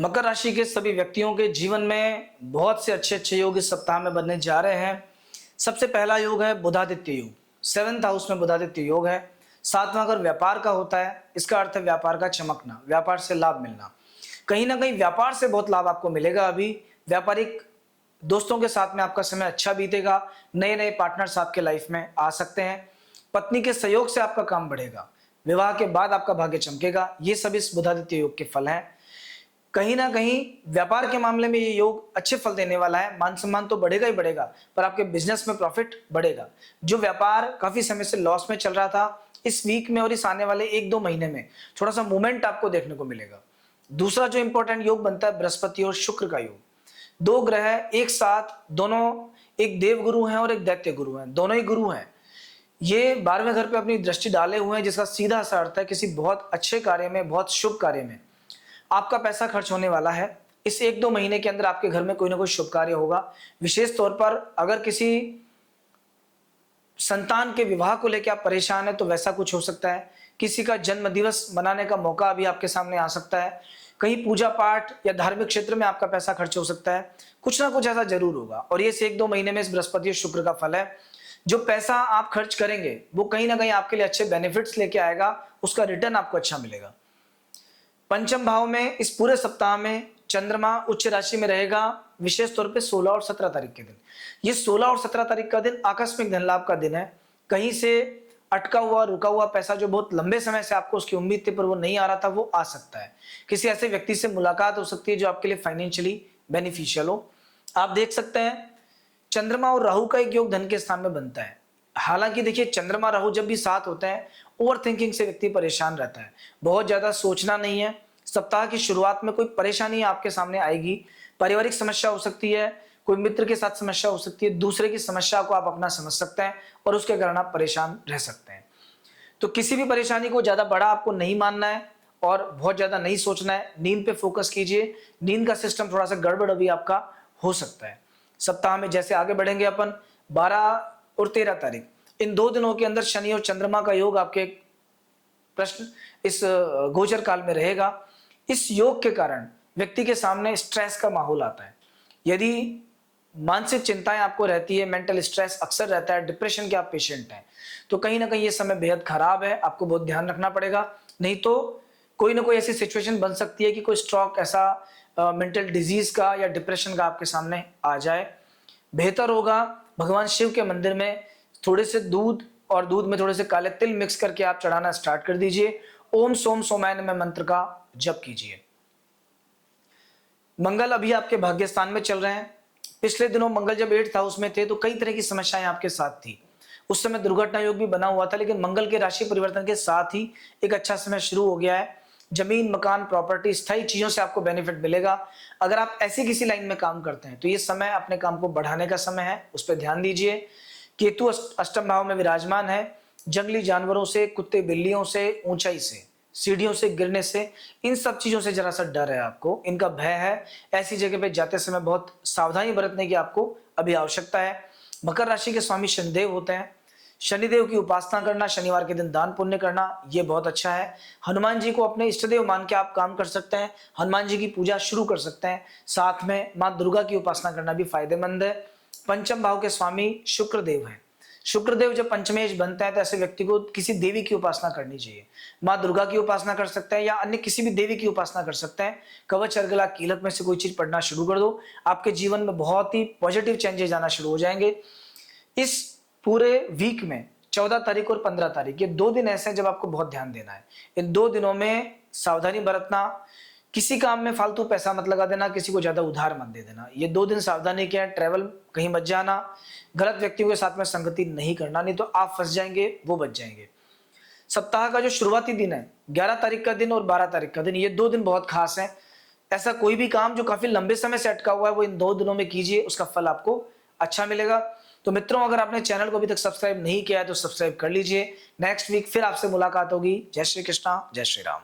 मकर राशि के सभी व्यक्तियों के जीवन में बहुत से अच्छे अच्छे योग इस सप्ताह में बनने जा रहे हैं। सबसे पहला योग है बुधादित्य योग। 7th हाउस में बुधादित्य योग है। सातवां अगर व्यापार का होता है, इसका अर्थ है व्यापार का चमकना, व्यापार से लाभ मिलना। कहीं ना कहीं व्यापार से बहुत लाभ आपको मिलेगा। अभी व्यापारिक दोस्तों के साथ में आपका समय अच्छा बीतेगा। नए नए पार्टनर्स आपके लाइफ में आ सकते हैं। पत्नी के सहयोग से आपका काम बढ़ेगा। विवाह के बाद आपका भाग्य चमकेगा। ये सब इस बुधादित्य योग के फल हैं। कहीं ना कहीं व्यापार के मामले में ये योग अच्छे फल देने वाला है। मान सम्मान तो बढ़ेगा ही बढ़ेगा, पर आपके बिजनेस में प्रॉफिट बढ़ेगा। जो व्यापार काफी समय से लॉस में चल रहा था, इस वीक में और इस आने वाले 1-2 महीने में थोड़ा सा मूवमेंट आपको देखने को मिलेगा। दूसरा जो इंपॉर्टेंट योग बनता है बृहस्पति और शुक्र का योग। दो ग्रह एक साथ, दोनों एक देव गुरु हैं और एक दैत्य गुरु हैं, दोनों ही गुरु हैं। ये 12वें घर पे अपनी दृष्टि डाले हुए हैं, जिसका सीधा सा अर्थ है किसी बहुत अच्छे कार्य में, बहुत शुभ कार्य में आपका पैसा खर्च होने वाला है। इस 1-2 महीने के अंदर आपके घर में कोई ना कोई शुभ कार्य होगा। विशेष तौर पर अगर किसी संतान के विवाह को लेकर आप परेशान हैं तो वैसा कुछ हो सकता है। किसी का जन्म दिवस मनाने का मौका अभी आपके सामने आ सकता है। कहीं पूजा पाठ या धार्मिक क्षेत्र में आपका पैसा खर्च हो सकता है। कुछ ना कुछ ऐसा जरूर होगा। और ये इस 1-2 महीने में इस बृहस्पति और शुक्र का फल है। जो पैसा आप खर्च करेंगे वो कहीं ना कहीं आपके लिए अच्छे बेनिफिट्स लेके आएगा, उसका रिटर्न आपको अच्छा मिलेगा। पंचम भाव में इस पूरे सप्ताह में चंद्रमा उच्च राशि में रहेगा, विशेष तौर पे 16 और 17 तारीख के दिन। ये 16 और 17 तारीख का दिन आकस्मिक धन लाभ का दिन है। कहीं से अटका हुआ रुका हुआ पैसा जो बहुत लंबे समय से आपको उसकी उम्मीद थी पर वो नहीं आ रहा था, वो आ सकता है। किसी ऐसे व्यक्ति से मुलाकात हो सकती है जो आपके लिए फाइनेंशियली बेनिफिशियल हो। आप देख सकते हैं चंद्रमा और राहु का एक योग धन के स्थान में बनता है। हालांकि देखिए, चंद्रमा राहु जब भी साथ होते हैं, ओवर थिंकिंग से व्यक्ति परेशान रहता है। बहुत ज्यादा सोचना नहीं है। सप्ताह की शुरुआत में कोई परेशानी आपके सामने आएगी। पारिवारिक समस्या हो सकती है, कोई मित्र के साथ समस्या हो सकती है, दूसरे की समस्या को आप अपना समझ सकते हैं और उसके कारण आप परेशान रह सकते हैं। तो किसी भी परेशानी को ज्यादा बड़ा आपको नहीं मानना है और बहुत ज्यादा नहीं सोचना है। नींद पे फोकस कीजिए। नींद का सिस्टम थोड़ा सा गड़बड़ अभी आपका हो सकता है। सप्ताह में जैसे आगे बढ़ेंगे अपन, 12 और 13 तारीख, इन 2 दिनों के अंदर शनि और चंद्रमा का योग आपके प्रश्न इस गोचर काल में रहेगा। इस योग के कारण व्यक्ति के सामने स्ट्रेस का माहौल आता है। यदि मानसिक चिंताएं आपको रहती है, मेंटल स्ट्रेस अक्सर रहता है, डिप्रेशन के आप पेशेंट हैं, तो कहीं ना कहीं ये समय बेहद खराब है। आपको बहुत ध्यान रखना पड़ेगा, नहीं तो कोई ना कोई ऐसी सिचुएशन बन सकती है कि कोई स्ट्रोक, ऐसा मेंटल डिजीज का या डिप्रेशन का आपके सामने आ जाए। बेहतर होगा भगवान शिव के मंदिर में थोड़े से दूध और दूध में थोड़े से काले तिल मिक्स करके आप चढ़ाना स्टार्ट कर दीजिए। ओम सोम सोमाय नमः मंत्र का जप कीजिए। मंगल अभी आपके भाग्य स्थान में चल रहे हैं। पिछले दिनों मंगल जब 8th हाउस में थे तो कई तरह की समस्याएं आपके साथ थी। उस समय दुर्घटना योग भी बना हुआ था, लेकिन मंगल के राशि परिवर्तन के साथ ही एक अच्छा समय शुरू हो गया है। जमीन, मकान, प्रॉपर्टी, स्थायी चीजों से आपको बेनिफिट मिलेगा। अगर आप ऐसी किसी लाइन में काम करते हैं तो ये समय अपने काम को बढ़ाने का समय है, उस पर ध्यान दीजिए। केतु अष्टम भाव में विराजमान है। जंगली जानवरों से, कुत्ते बिल्लियों से, ऊंचाई से, सीढ़ियों से गिरने से, इन सब चीजों से जरा सा डर है आपको, इनका भय है। ऐसी जगह पे जाते समय बहुत सावधानी बरतने की आपको अभी आवश्यकता है। मकर राशि के स्वामी शनिदेव होते हैं। शनिदेव की उपासना करना, शनिवार के दिन दान पुण्य करना, ये बहुत अच्छा है। हनुमान जी को अपने इष्टदेव मान के आप काम कर सकते हैं। हनुमान जी की पूजा शुरू कर सकते हैं। साथ में माँ दुर्गा की उपासना करना भी फायदेमंद है। पंचम भाव के स्वामी शुक्रदेव हैं। शुक्रदेव जब पंचमेश बनते हैं तो ऐसे व्यक्ति को किसी देवी की उपासना करनी चाहिए। माँ दुर्गा की उपासना कर सकते हैं या अन्य किसी भी देवी की उपासना कर सकते हैं। कवच, अर्गला, कीलक में से कोई चीज पढ़ना शुरू कर दो। आपके जीवन में बहुत ही पॉजिटिव चेंजेस आना शुरू हो जाएंगे। इस पूरे वीक में 14 तारीख और 15 तारीख, ये 2 दिन ऐसे हैं जब आपको बहुत ध्यान देना है। इन 2 दिनों में सावधानी बरतना। किसी काम में फालतू पैसा मत लगा देना, किसी को ज्यादा उधार मत दे देना। ये 2 दिन सावधानी के हैं। ट्रैवल कहीं मत जाना, गलत व्यक्तियों के साथ में संगति नहीं करना, नहीं तो आप फंस जाएंगे, वो बच जाएंगे। सप्ताह का जो शुरुआती दिन है 11 तारीख का दिन और 12 तारीख का दिन, ये 2 दिन बहुत खास हैं। ऐसा कोई भी काम जो काफी लंबे समय से अटका हुआ है वो इन 2 दिनों में कीजिए, उसका फल आपको अच्छा मिलेगा। तो मित्रों, अगर आपने चैनल को अभी तक सब्सक्राइब नहीं किया है तो सब्सक्राइब कर लीजिए। नेक्स्ट वीक फिर आपसे मुलाकात होगी। जय श्री कृष्णा, जय श्री राम।